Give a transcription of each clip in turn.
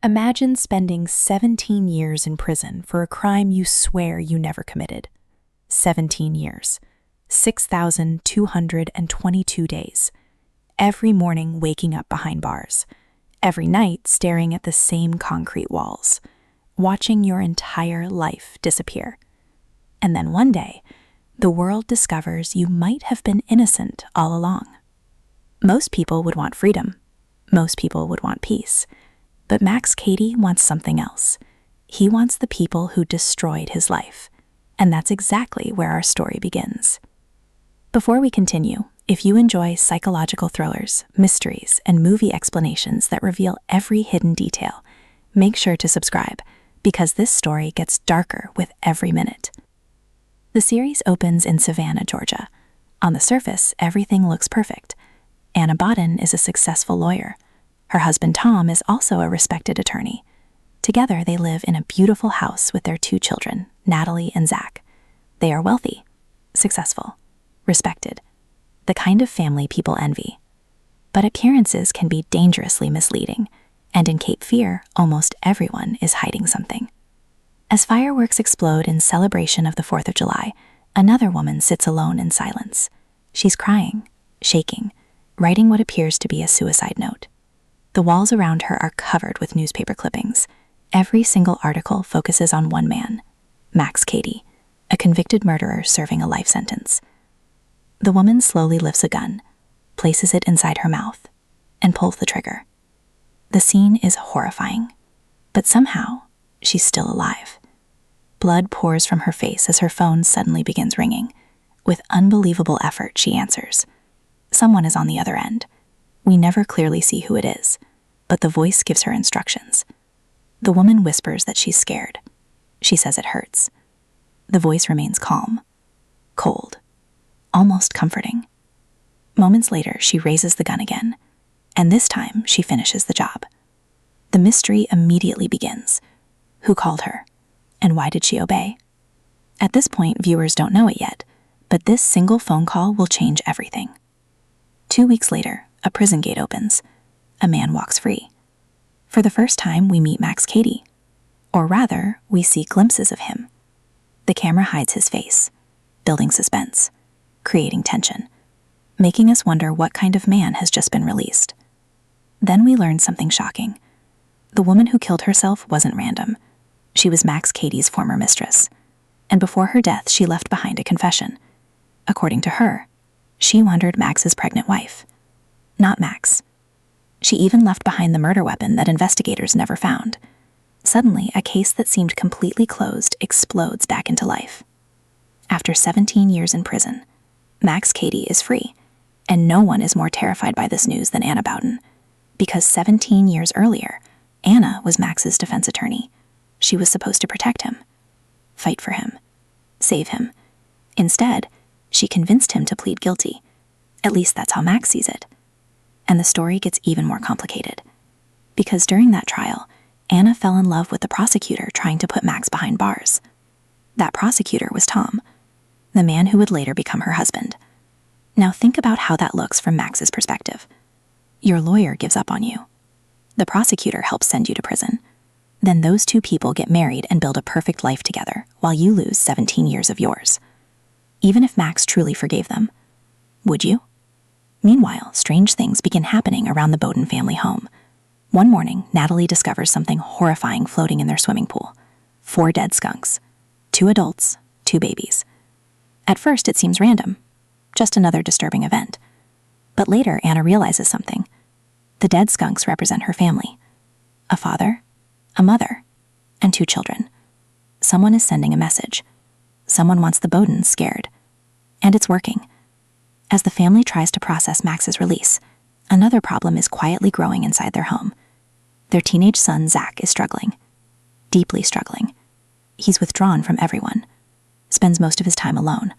Imagine spending 17 years in prison for a crime you swear you never committed. 17 years. 6,222 days. Every morning waking up behind bars. Every night staring at the same concrete walls. Watching your entire life disappear. And then one day, the world discovers you might have been innocent all along. Most people would want freedom. Most people would want peace. But Max Cady wants something else. He wants the people who destroyed his life. And that's exactly where our story begins. Before we continue, if you enjoy psychological thrillers, mysteries, and movie explanations that reveal every hidden detail, make sure to subscribe, because this story gets darker with every minute. The series opens in Savannah, Georgia. On the surface, everything looks perfect. Anna Bowden is a successful lawyer. Her husband Tom is also a respected attorney. Together, they live in a beautiful house with their 2 children, Natalie and Zack. They are wealthy, successful, respected, the kind of family people envy. But appearances can be dangerously misleading, and in Cape Fear, almost everyone is hiding something. As fireworks explode in celebration of the 4th of July, another woman sits alone in silence. She's crying, shaking, writing what appears to be a suicide note. The walls around her are covered with newspaper clippings. Every single article focuses on one man, Max Cady, a convicted murderer serving a life sentence. The woman slowly lifts a gun, places it inside her mouth, and pulls the trigger. The scene is horrifying, but somehow she's still alive. Blood pours from her face as her phone suddenly begins ringing. With unbelievable effort, she answers. Someone is on the other end. We never clearly see who it is, but the voice gives her instructions. The woman whispers that she's scared. She says it hurts. The voice remains calm, cold, almost comforting. Moments later, she raises the gun again, and this time she finishes the job. The mystery immediately begins. Who called her? And why did she obey? At this point, viewers don't know it yet, but this single phone call will change everything. 2 weeks later, a prison gate opens. A man walks free. For the first time, we meet Max Cady. Or rather, we see glimpses of him. The camera hides his face, building suspense, creating tension, making us wonder what kind of man has just been released. Then we learn something shocking. The woman who killed herself wasn't random. She was Max Cady's former mistress. And before her death, she left behind a confession. According to her, she murdered Max's pregnant wife. Not Max. She even left behind the murder weapon that investigators never found. Suddenly, a case that seemed completely closed explodes back into life. After 17 years in prison, Max Cady is free, and no one is more terrified by this news than Anna Bowden, because 17 years earlier, Anna was Max's defense attorney. She was supposed to protect him, fight for him, save him. Instead, she convinced him to plead guilty. At least that's how Max sees it. And the story gets even more complicated. Because during that trial, Anna fell in love with the prosecutor trying to put Max behind bars. That prosecutor was Tom, the man who would later become her husband. Now think about how that looks from Max's perspective. Your lawyer gives up on you. The prosecutor helps send you to prison. Then those 2 people get married and build a perfect life together while you lose 17 years of yours. Even if Max truly forgave them, would you? Meanwhile, strange things begin happening around the Bowden family home. One morning, Natalie discovers something horrifying floating in their swimming pool. 4 dead skunks. 2 adults, 2 babies. At first, it seems random. Just another disturbing event. But later, Anna realizes something. The dead skunks represent her family. A father, a mother, and 2 children. Someone is sending a message. Someone wants the Bowdens scared. And it's working. As the family tries to process Max's release, another problem is quietly growing inside their home. Their teenage son, Zack, is struggling. Deeply struggling. He's withdrawn from everyone, spends most of his time alone,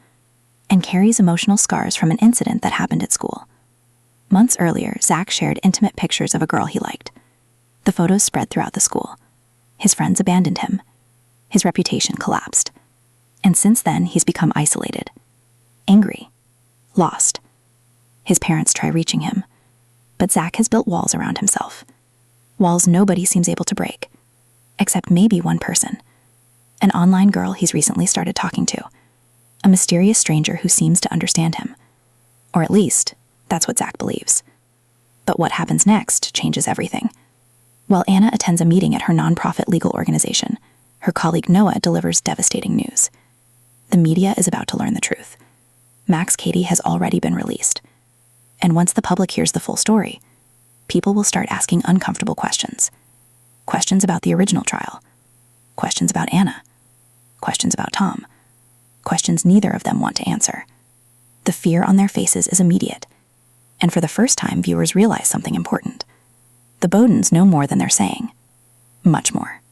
and carries emotional scars from an incident that happened at school. Months earlier, Zack shared intimate pictures of a girl he liked. The photos spread throughout the school. His friends abandoned him. His reputation collapsed. And since then, he's become isolated, angry, lost. His parents try reaching him, but Zack has built walls around himself. walls nobody seems able to break, except maybe one person. An online girl he's recently started talking to. A mysterious stranger who seems to understand him. Or at least, that's what Zack believes. But what happens next changes everything. While Anna attends a meeting at her nonprofit legal organization, her colleague Noah delivers devastating news. The media is about to learn the truth. Max Cady has already been released. And once the public hears the full story, people will start asking uncomfortable questions. Questions about the original trial. Questions about Anna. Questions about Tom. Questions neither of them want to answer. The fear on their faces is immediate. And for the first time, viewers realize something important. The Bowdens know more than they're saying. Much more.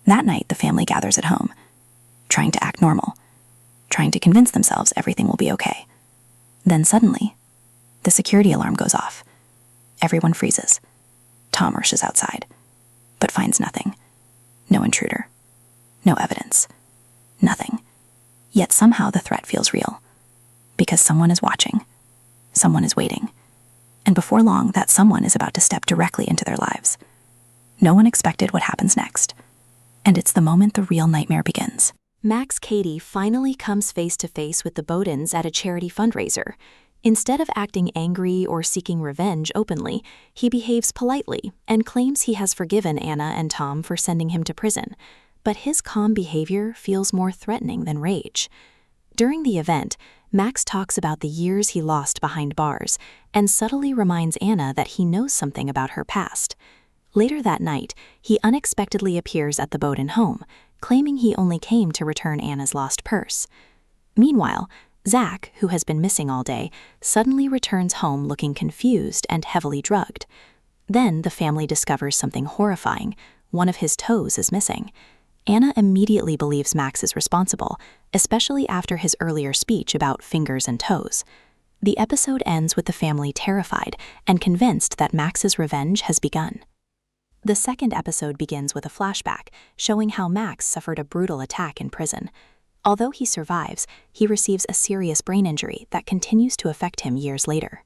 That night, the family gathers at home, trying to act normal, trying to convince themselves everything will be okay. Then suddenly, the security alarm goes off. Everyone freezes. Tom rushes outside, but finds nothing. No intruder. No evidence. Nothing. Yet somehow the threat feels real. Because someone is watching. Someone is waiting. And before long, that someone is about to step directly into their lives. No one expected what happens next. And it's the moment the real nightmare begins. Max Cady finally comes face to face with the Bowdens at a charity fundraiser. Instead of acting angry or seeking revenge openly, he behaves politely and claims he has forgiven Anna and Tom for sending him to prison. But his calm behavior feels more threatening than rage. During the event, Max talks about the years he lost behind bars and subtly reminds Anna that he knows something about her past. Later that night, he unexpectedly appears at the Bowden home, claiming he only came to return Anna's lost purse. Meanwhile, Zack, who has been missing all day, suddenly returns home looking confused and heavily drugged. Then the family discovers something horrifying. One of his toes is missing. Anna immediately believes Max is responsible, especially after his earlier speech about fingers and toes. The episode ends with the family terrified and convinced that Max's revenge has begun. The second episode begins with a flashback showing how Max suffered a brutal attack in prison. Although he survives, he receives a serious brain injury that continues to affect him years later.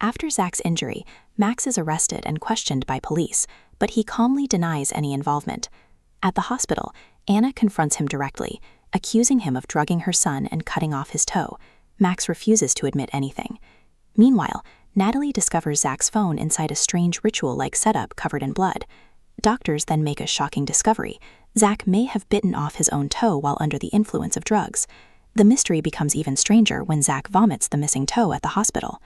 After Zack's injury, Max is arrested and questioned by police, but he calmly denies any involvement. At the hospital, Anna confronts him directly, accusing him of drugging her son and cutting off his toe. Max refuses to admit anything. Meanwhile, Natalie discovers Zack's phone inside a strange ritual-like setup covered in blood. Doctors then make a shocking discovery. Zack may have bitten off his own toe while under the influence of drugs. The mystery becomes even stranger when Zack vomits the missing toe at the hospital.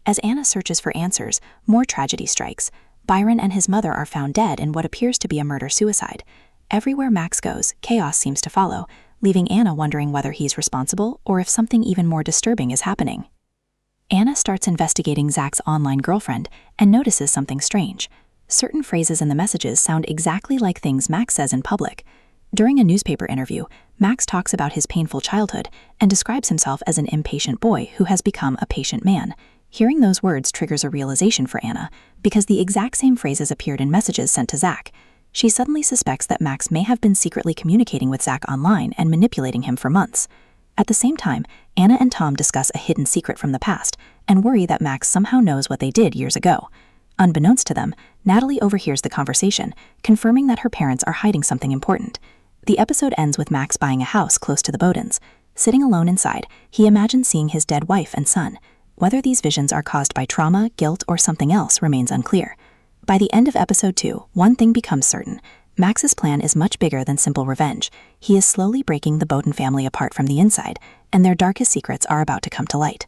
As Anna searches for answers, more tragedy strikes. Byron and his mother are found dead in what appears to be a murder-suicide. Everywhere Max goes, chaos seems to follow, leaving Anna wondering whether he's responsible or if something even more disturbing is happening. Anna starts investigating Zack's online girlfriend and notices something strange. Certain phrases in the messages sound exactly like things Max says in public. During a newspaper interview, Max talks about his painful childhood and describes himself as an impatient boy who has become a patient man. Hearing those words triggers a realization for Anna, because the exact same phrases appeared in messages sent to Zack. She suddenly suspects that Max may have been secretly communicating with Zack online and manipulating him for months. At the same time, Anna and Tom discuss a hidden secret from the past and worry that Max somehow knows what they did years ago. Unbeknownst to them, Natalie overhears the conversation, confirming that her parents are hiding something important. The episode ends with Max buying a house close to the Bowdens. Sitting alone inside, he imagines seeing his dead wife and son. Whether these visions are caused by trauma, guilt, or something else remains unclear. By the end of episode 2, one thing becomes certain. Max's plan is much bigger than simple revenge. He is slowly breaking the Bowden family apart from the inside, and their darkest secrets are about to come to light.